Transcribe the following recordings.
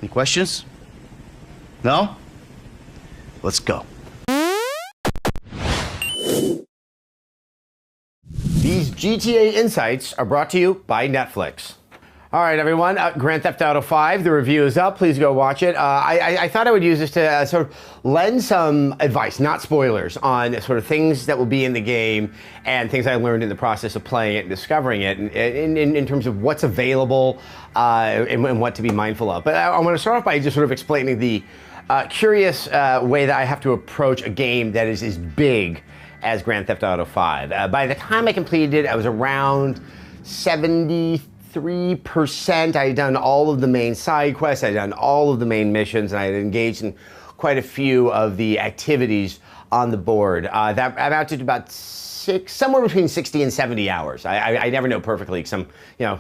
Any questions? No? Let's go. These GTA Insights are brought to you by Netflix. All right, everyone, Grand Theft Auto 5, the review is up. Please go watch it. I thought I would use this to sort of lend some advice, not spoilers, on sort of things that will be in the game and things I learned in the process of playing it and discovering it in terms of what's available and what to be mindful of. But I want to start off by just sort of explaining the curious way that I have to approach a game that is as big as Grand Theft Auto 5. By the time I completed it, I was around 73%. I had done all of the main side quests, I had done all of the main missions, and I had engaged in quite a few of the activities on the board. That amounted to about somewhere between 60 and 70 hours. I never know perfectly, because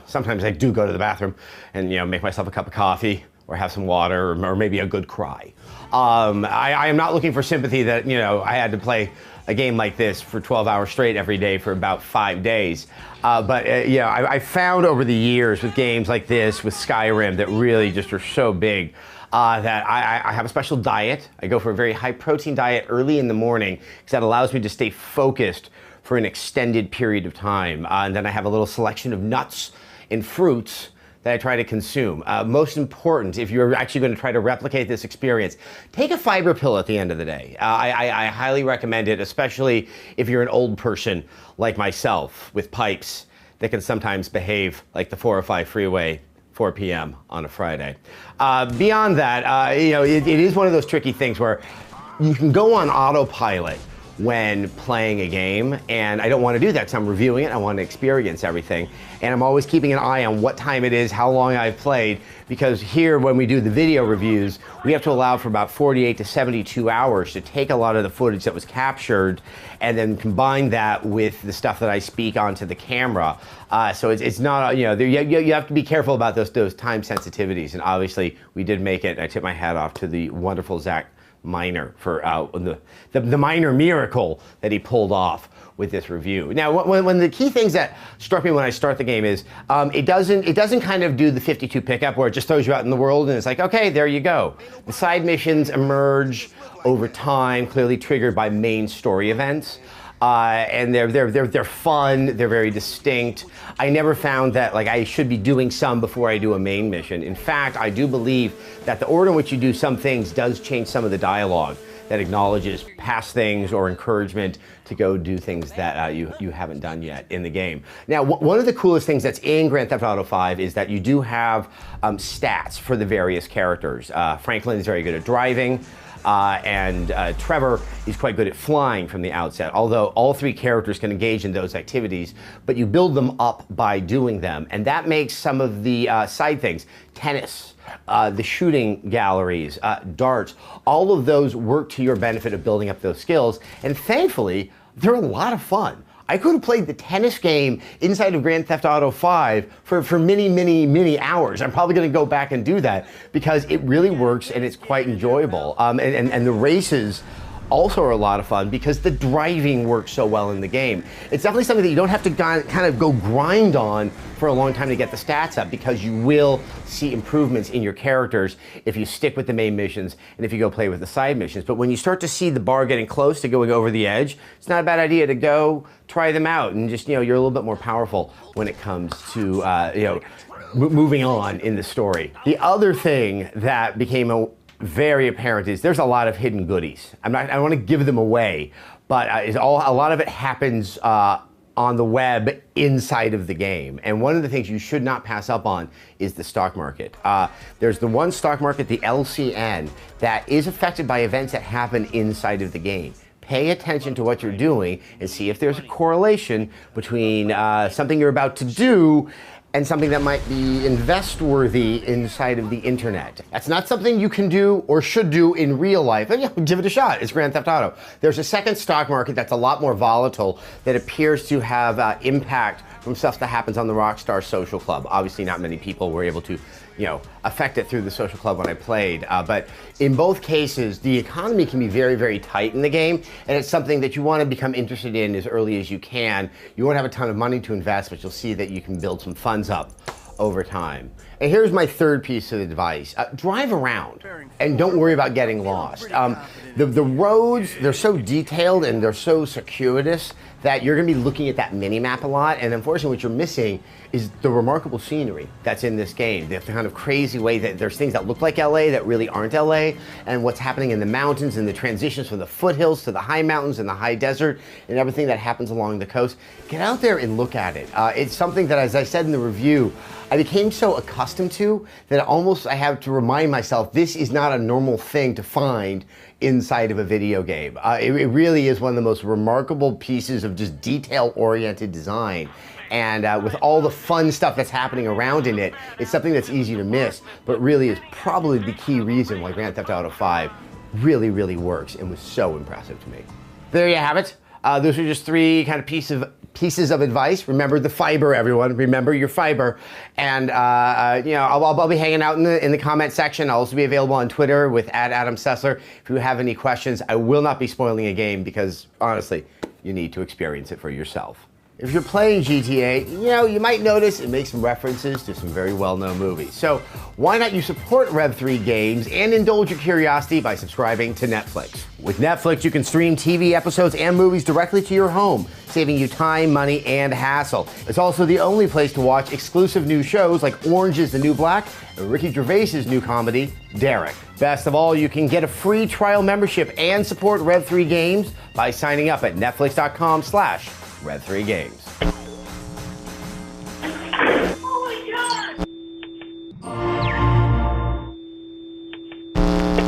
sometimes I do go to the bathroom and make myself a cup of coffee or have some water or maybe a good cry. I am not looking for sympathy that I had to play a game like this for 12 hours straight every day for about 5 days. I found over the years with games like this, with Skyrim, that really just are so big that I have a special diet. I go for a very high protein diet early in the morning because that allows me to stay focused for an extended period of time. And then I have a little selection of nuts and fruits that I try to consume. Most important, if you're actually going to try to replicate this experience, take a fiber pill at the end of the day. I highly recommend it, especially if you're an old person like myself with pipes that can sometimes behave like the 405 freeway, 4 p.m. on a Friday. Beyond that, it is one of those tricky things where you can go on autopilot when playing a game, and I don't want to do that, so I'm reviewing it. I want to experience everything, and I'm always keeping an eye on what time it is, how long I've played, because here, when we do the video reviews, we have to allow for about 48 to 72 hours to take a lot of the footage that was captured and then combine that with the stuff that I speak onto the camera. So it's not, you have to be careful about those time sensitivities, and obviously we did make it. I tip my hat off to the wonderful Zach Miner for the minor miracle that he pulled off with this review. Now, one of the key things that struck me when I start the game is it doesn't kind of do the 52 pickup where it just throws you out in the world and it's like, okay, there you go. The side missions emerge over time, clearly triggered by main story events. And they're fun, they're very distinct. I never found that I should be doing some before I do a main mission. In fact, I do believe that the order in which you do some things does change some of the dialogue that acknowledges past things or encouragement to go do things that you haven't done yet in the game. Now, one of the coolest things that's in Grand Theft Auto 5 is that you do have stats for the various characters. Franklin is very good at driving. And Trevor is quite good at flying from the outset, although all three characters can engage in those activities, but you build them up by doing them. And that makes some of the side things, tennis, the shooting galleries, darts, all of those work to your benefit of building up those skills. And thankfully, they're a lot of fun. I could have played the tennis game inside of Grand Theft Auto 5 for many hours. I'm probably going to go back and do that because it really works and it's quite enjoyable. And the races also are a lot of fun because the driving works so well in the game. It's definitely something that you don't have to kind of go grind on for a long time to get the stats up, because you will see improvements in your characters if you stick with the main missions and if you go play with the side missions. But when you start to see the bar getting close to going over the edge, it's not a bad idea to go try them out and just, you're a little bit more powerful when it comes to, moving on in the story. The other thing that became very apparent is there's a lot of hidden goodies. I don't want to give them away, but a lot of it happens on the web inside of the game. And one of the things you should not pass up on is the stock market. There's the one stock market, the LCN, that is affected by events that happen inside of the game. Pay attention to what you're doing and see if there's a correlation between something you're about to do and something that might be invest-worthy inside of the internet. That's not something you can do or should do in real life, but give it a shot. It's Grand Theft Auto. There's a second stock market that's a lot more volatile that appears to have impact from stuff that happens on the Rockstar Social Club. Obviously, not many people were able to, affect it through the Social Club when I played. But in both cases, the economy can be very, very tight in the game, and it's something that you want to become interested in as early as you can. You won't have a ton of money to invest, but you'll see that you can build some funds up over time. And here's my third piece of advice. Drive around and don't worry about getting lost. The roads, they're so detailed and they're so circuitous that you're gonna be looking at that mini-map a lot, and unfortunately what you're missing is the remarkable scenery that's in this game. The kind of crazy way that there's things that look like LA that really aren't LA, and what's happening in the mountains and the transitions from the foothills to the high mountains and the high desert and everything that happens along the coast. Get out there and look at it. It's something that, as I said in the review, I became so accustomed to that almost I have to remind myself this is not a normal thing to find inside of a video game. It really is one of the most remarkable pieces of just detail-oriented design. And with all the fun stuff that's happening around in it, it's something that's easy to miss, but really is probably the key reason why Grand Theft Auto 5 really, really works and was so impressive to me. There you have it. Those are just three kind of pieces of advice. Remember the fiber, everyone. Remember your fiber. And you know, I'll be hanging out in the comment section. I'll also be available on Twitter with @AdamSessler. If you have any questions, I will not be spoiling a game because honestly, you need to experience it for yourself. If you're playing GTA, you know, you might notice it makes some references to some very well-known movies. So why not you support Rev3 Games and indulge your curiosity by subscribing to Netflix. With Netflix, you can stream TV episodes and movies directly to your home, saving you time, money, and hassle. It's also the only place to watch exclusive new shows like Orange is the New Black and Ricky Gervais's new comedy, Derek. Best of all, you can get a free trial membership and support Rev3 Games by signing up at netflix.com/Rev3Games.